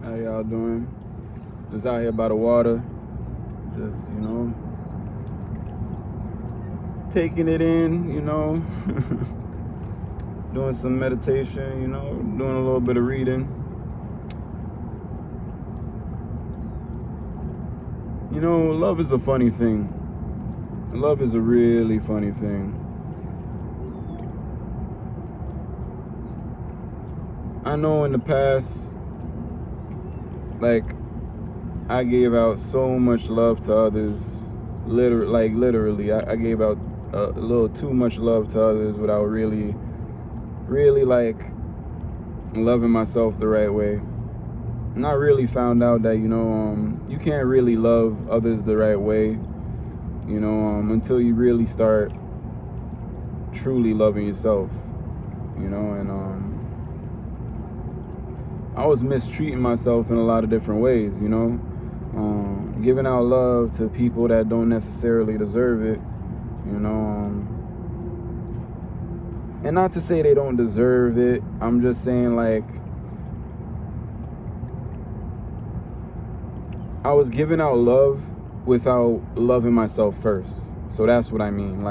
How y'all doing? Just out here by the water. Just, taking it in, doing some meditation, doing a little bit of reading. Love is a funny thing. Love is a really funny thing. I know in the past, I gave out so much love to others. Literally, I gave out a little too much love to others without really loving myself the right way. And I really found out that, you can't really love others the right way, until you really start truly loving yourself, and I was mistreating myself in a lot of different ways, giving out love to people that don't necessarily deserve it, and not to say they don't deserve it. I'm just saying, I was giving out love without loving myself first. So that's what I mean,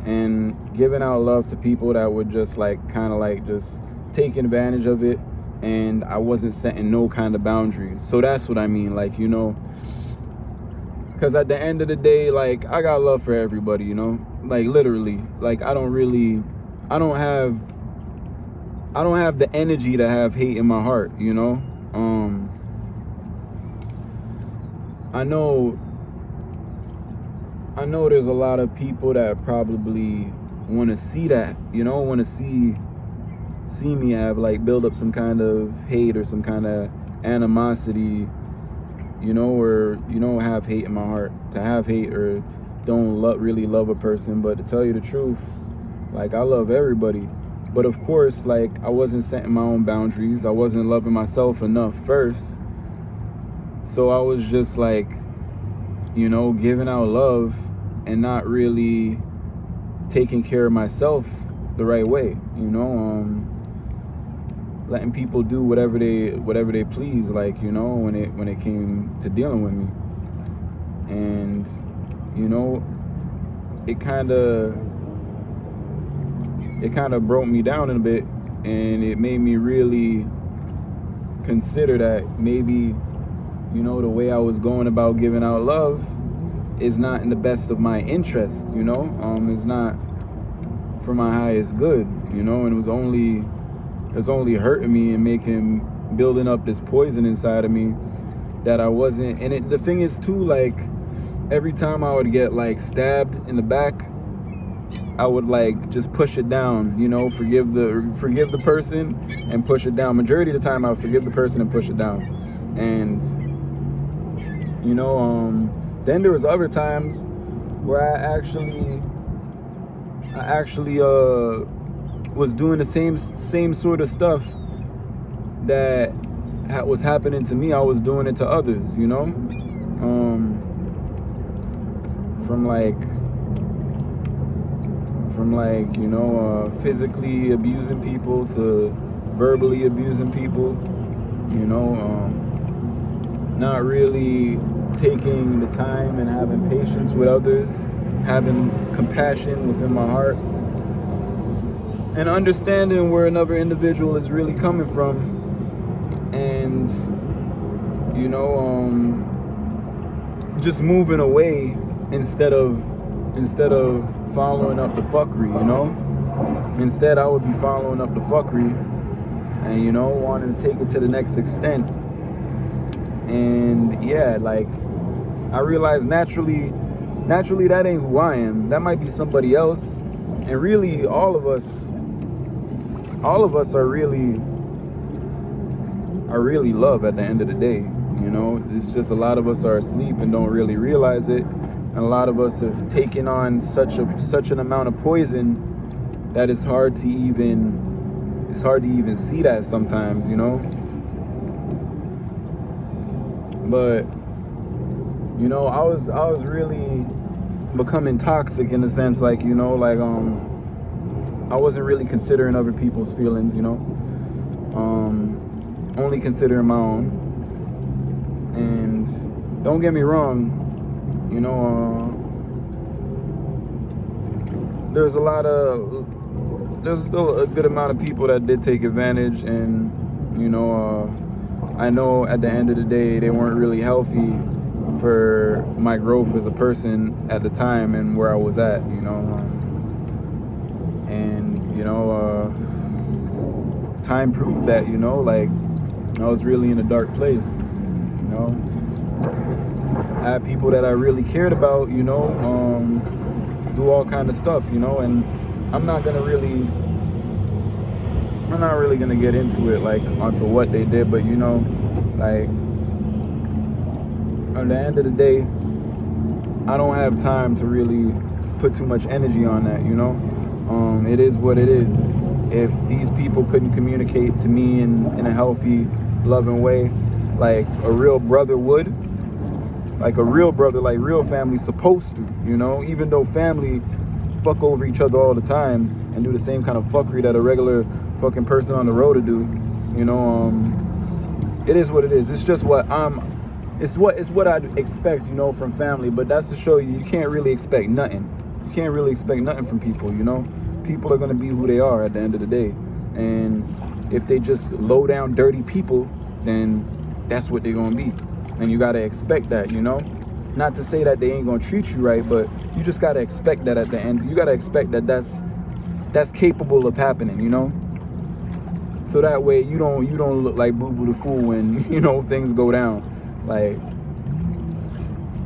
and giving out love to people that would just just take advantage of it. And I wasn't setting no kind of boundaries. So that's what I mean, because at the end of the day, I got love for everybody, literally. I don't have the energy to have hate in my heart, I know there's a lot of people that probably want to see that, want to see me have build up some kind of hate or some kind of animosity, or have hate in my heart, to have hate or don't really love a person. But to tell you the truth, I love everybody. But of course, I wasn't setting my own boundaries. I wasn't loving myself enough first. So I was just giving out love and not really taking care of myself the right way, letting people do whatever they please, when it came to dealing with me. And it kind of broke me down in a bit, and it made me really consider that maybe the way I was going about giving out love is not in the best of my interest, it's not for my highest good, and it was only hurting me and building up this poison inside of me that I wasn't. And the thing is too, every time I would get stabbed in the back, I would just push it down, forgive the person and push it down. Majority of the time I would forgive the person and push it down. And then there was other times where I actually was doing the same sort of stuff that was happening to me. I was doing it to others, from physically abusing people to verbally abusing people, not really taking the time and having patience with others, having compassion within my heart, and understanding where another individual is really coming from, and just moving away instead of following up the fuckery. Instead I would be following up the fuckery and wanting to take it to the next extent. And yeah, I realized naturally that ain't who I am. That might be somebody else. And really all of us are really love at the end of the day. It's just a lot of us are asleep and don't really realize it. And a lot of us have taken on such an amount of poison that it's hard to even see that sometimes, But I was really becoming toxic in the sense, I wasn't really considering other people's feelings, only considering my own. And don't get me wrong, you know, there's still a good amount of people that did take advantage, and you know, I know at the end of the day they weren't really healthy for my growth as a person at the time and where I was at, you know, and you know, time proved that, you know, like I was really in a dark place, you know. I had people that I really cared about, you know, do all kind of stuff, you know, and I'm not really gonna get into it, like, onto what they did, but, you know, like, at the end of the day, I don't have time to really put too much energy on that, you know. It is what it is. If these people couldn't communicate to me in a healthy, loving way, like a real brother would, like a real brother, like real family's supposed to, you know, even though family fuck over each other all the time and do the same kind of fuckery that a regular fucking person on the road to do, you know, it is what it is. It's just it's what I'd expect, you know, from family, but that's to show you can't really expect nothing. You can't really expect nothing from people, you know. People are going to be who they are at the end of the day. And if they just low down, dirty people, then that's what they're going to be. And you got to expect that, you know. Not to say that they ain't going to treat you right, but you just got to expect that at the end. You got to expect that that's capable of happening, you know. So that way you don't look like Boo Boo the Fool when, you know, things go down. Like,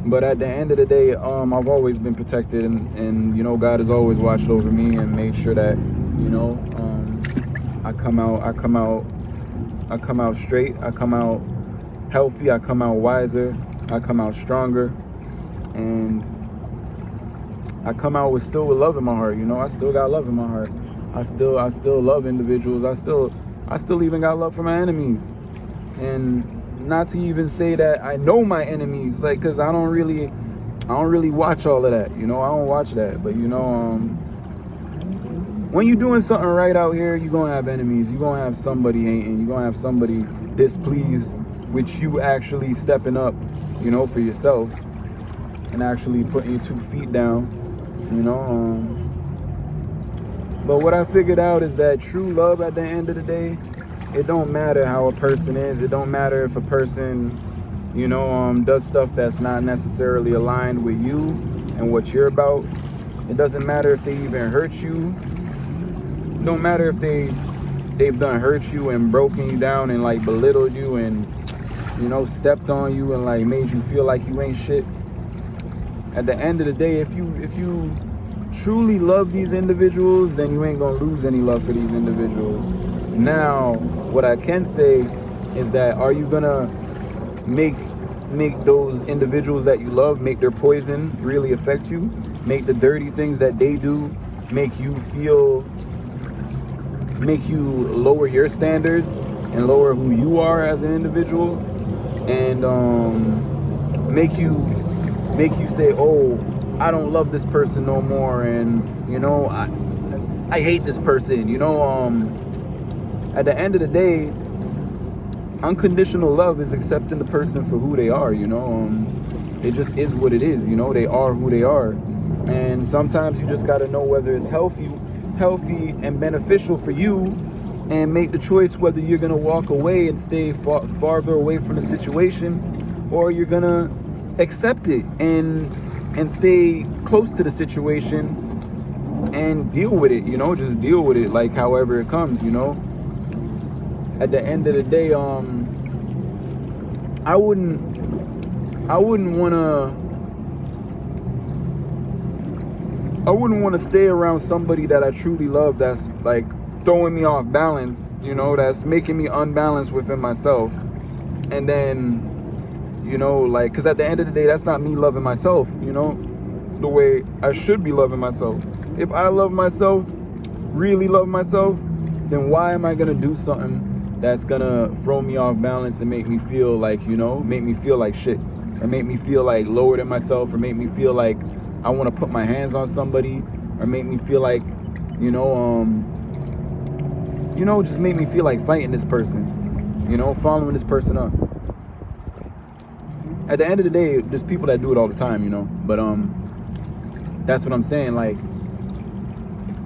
but at the end of the day, I've always been protected, and you know, God has always watched over me and made sure that, you know, I come out straight, I come out healthy, I come out wiser, I come out stronger, and I come out with love in my heart, you know. I still got love in my heart. I still love individuals. I still even got love for my enemies. And not to even say that I know my enemies, like, cause I don't really watch all of that, you know. I don't watch that, but you know, when you're doing something right out here, you're gonna have enemies. You're gonna have somebody hating. You're gonna have somebody displeased with you actually stepping up, you know, for yourself and actually putting your 2 feet down, you know. But what I figured out is that true love at the end of the day, it don't matter how a person is. It don't matter if a person, you know, does stuff that's not necessarily aligned with you and what you're about. It doesn't matter if they even hurt you. It don't matter if they've done hurt you and broken you down and like belittled you and, you know, stepped on you and like made you feel like you ain't shit. At the end of the day, if you truly love these individuals, then you ain't gonna lose any love for these individuals. Now, what I can say is that, are you gonna make those individuals that you love, make their poison really affect you? Make the dirty things that they do make you lower your standards and lower who you are as an individual, and make you say, oh, I don't love this person no more, and you know, I hate this person, you know. At the end of the day, unconditional love is accepting the person for who they are, you know. It just is what it is, you know. They are who they are, and sometimes you just got to know whether it's healthy and beneficial for you, and make the choice whether you're gonna walk away and stay farther away from the situation, or you're gonna accept it and stay close to the situation and deal with it, you know. Just deal with it, like, however it comes, you know. At the end of the day, I wouldn't want to stay around somebody that I truly love that's like throwing me off balance, you know, that's making me unbalanced within myself. And then, you know, like, because at the end of the day, that's not me loving myself, you know, the way I should be loving myself. If I love myself, really love myself, then why am I going to do something that's going to throw me off balance and make me feel like, you know, make me feel like shit, or make me feel like lower than myself, or make me feel like I want to put my hands on somebody, or make me feel like, you know, just make me feel like fighting this person. you know, following this person up. At the end of the day, there's people that do it all the time, you know, but that's what I'm saying. Like,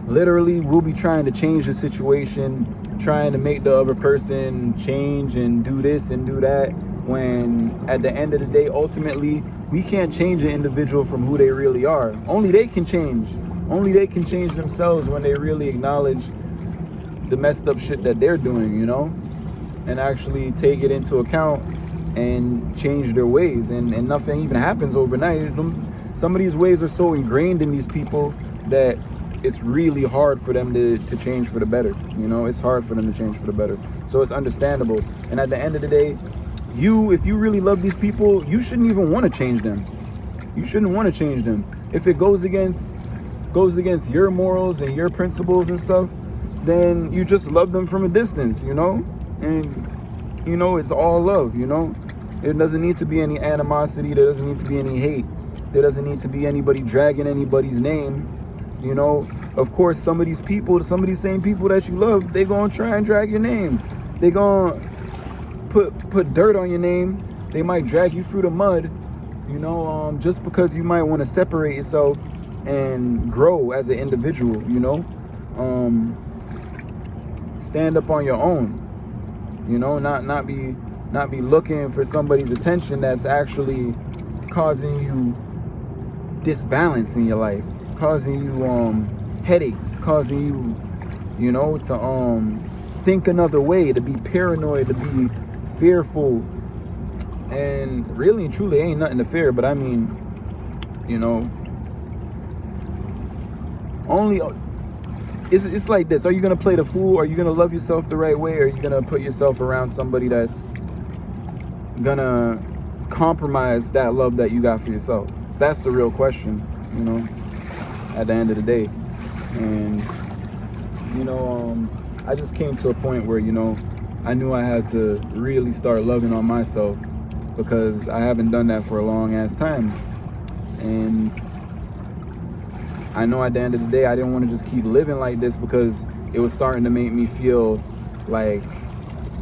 literally, we'll be trying to change the situation, trying to make the other person change and do this and do that, when at the end of the day, ultimately, we can't change an individual from who they really are. Only they can change. Only they can change themselves when they really acknowledge the messed up shit that they're doing, you know, and actually take it into account and change their ways. And nothing even happens overnight. Some of these ways are so ingrained in these people that it's really hard for them to change for the better. You know, it's hard for them to change for the better. So it's understandable. And at the end of the day, if you really love these people, you shouldn't even want to change them. You shouldn't want to change them. If it goes against your morals and your principles and stuff, then you just love them from a distance, you know? And, you know, it's all love, you know? There doesn't need to be any animosity. There doesn't need to be any hate. There doesn't need to be anybody dragging anybody's name, you know? Of course, some of these same people that you love, they gonna try and drag your name. They gonna put dirt on your name. They might drag you through the mud, you know, just because you might want to separate yourself and grow as an individual, you know? Stand up on your own, you know, not be looking for somebody's attention that's actually causing you disbalance in your life, causing you headaches, causing you, you know, to think another way, to be paranoid, to be fearful. And really and truly ain't nothing to fear, but I mean, you know, only it's like this. Are you gonna play the fool? Are you gonna love yourself the right way? Or are you gonna put yourself around somebody that's gonna compromise that love that you got for yourself? That's the real question, you know, at the end of the day. And, you know, I just came to a point where, you know, I knew I had to really start loving on myself, because I haven't done that for a long ass time. And I know at the end of the day, I didn't want to just keep living like this, because it was starting to make me feel like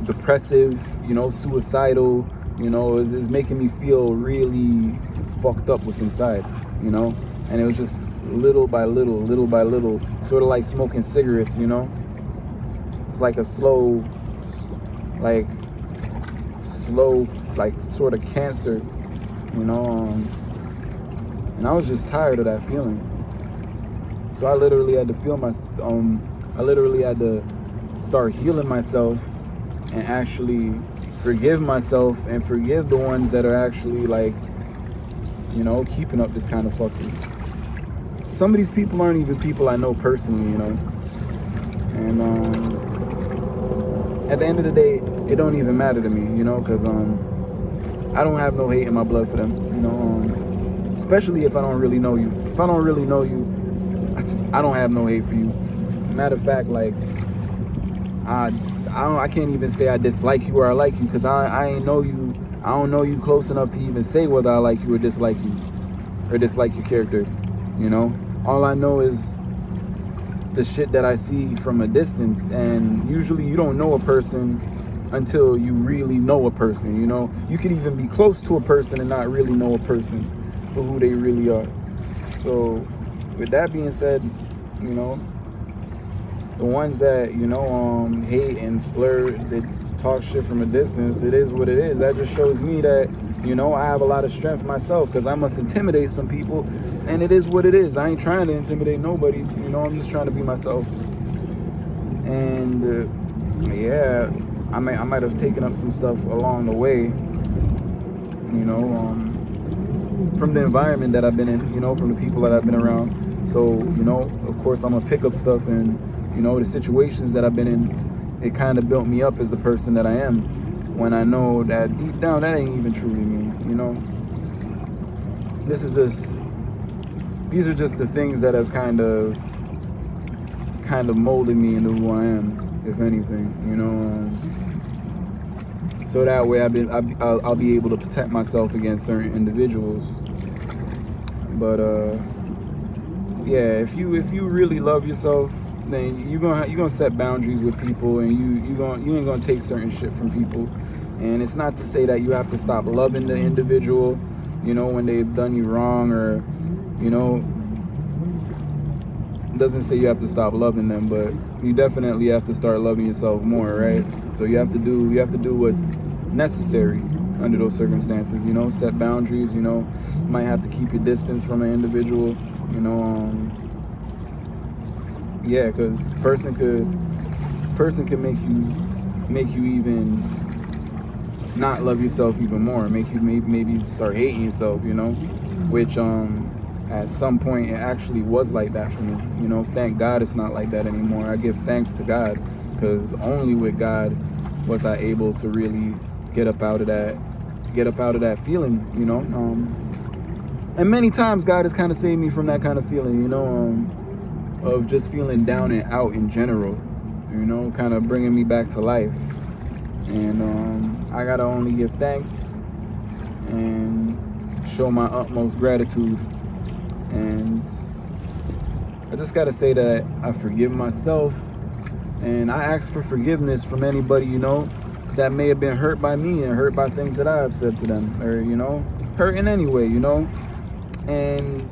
depressive, you know, suicidal, you know, it's making me feel really fucked up with inside, you know. And it was just little by little, sort of like smoking cigarettes, you know. It's like a slow, like sort of cancer, you know. And I was just tired of that feeling. So I literally had to I literally had to start healing myself and actually forgive myself and forgive the ones that are actually, like, you know, keeping up this kind of fuckery. Some of these people aren't even people I know personally, you know. And at the end of the day, it don't even matter to me, you know, because I don't have no hate in my blood for them, you know. Especially if I don't really know you. If I don't really know you, I don't have no hate for you. Matter of fact, like, I can't even say I dislike you or I like you, because I ain't know you. I don't know you close enough to even say whether I like you or dislike you, or dislike your character, you know. All I know is the shit that I see from a distance, and usually you don't know a person until you really know a person, you know. You could even be close to a person and not really know a person for who they really are. So with that being said, you know, the ones that, you know, hate and slur, that talk shit from a distance, it is what it is. That just shows me that, you know, I have a lot of strength myself, because I must intimidate some people, and it is what it is. I ain't trying to intimidate nobody, you know. I'm just trying to be myself. And yeah, I might have taken up some stuff along the way, you know, from the environment that I've been in, you know, from the people that I've been around. So, you know, of course, I'm gonna pick up stuff, and, you know, the situations that I've been in, it kind of built me up as the person that I am, when I know that deep down that ain't even truly me, you know. These are just the things that have kind of molded me into who I am, if anything, you know. So that way I'll be able to protect myself against certain individuals. But yeah, if you really love yourself, then you're gonna set boundaries with people, and you ain't gonna take certain shit from people. And it's not to say that you have to stop loving the individual, you know, when they've done you wrong, or, you know, it doesn't say you have to stop loving them, but you definitely have to start loving yourself more, right? So you have to do what's necessary under those circumstances, you know, set boundaries, you know, you might have to keep your distance from an individual, you know, yeah, because person could make you even not love yourself even more, make you maybe start hating yourself, you know, which at some point it actually was like that for me, you know. Thank God it's not like that anymore. I give thanks to God, because only with God was I able to really get up out of that feeling, you know. And many times God has kind of saved me from that kind of feeling, you know, of just feeling down and out in general, you know, kind of bringing me back to life. And I gotta only give thanks and show my utmost gratitude. And I just gotta say that I forgive myself, and I ask for forgiveness from anybody, you know, that may have been hurt by me and hurt by things that I have said to them, or, you know, hurt in any way, you know. And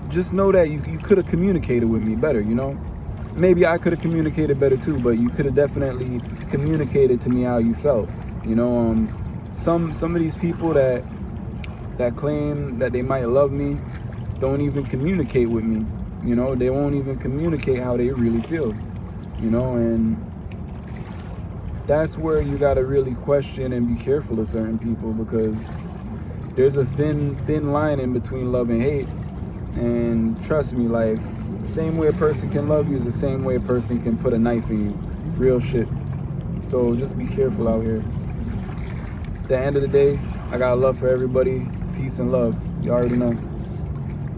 just know that you could have communicated with me better, you know. Maybe I could have communicated better too, but you could have definitely communicated to me how you felt, you know. Some of these people that claim that they might love me don't even communicate with me, you know. They won't even communicate how they really feel, you know. And that's where you got to really question and be careful of certain people, because there's a thin line in between love and hate. And trust me, like, the same way a person can love you is the same way a person can put a knife in you. Real shit. So just be careful out here. At the end of the day, I got love for everybody. Peace and love. You already know.